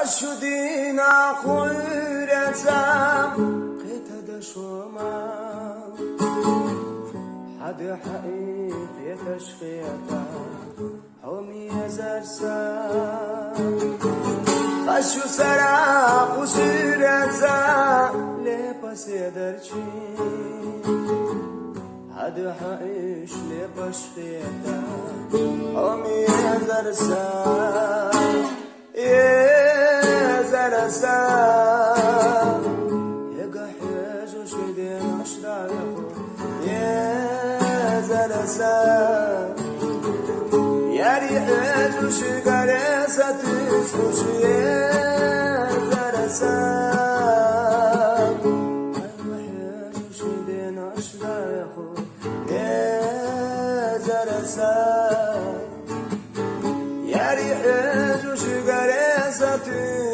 خشودینا خویرتم قیتد شما حد حقیق يتشخيطم حومي زرسام خشو سرا خوشیرتم لباس درچی حد حقیش لباس خیطم حومي زرسام زرسام يقحيج وشدين أشرايخو زرسام يا ريحج وشقريسة تسوشي زرسام يقحيج وشدين أشرايخو زرسام يا ريحج وشقريسة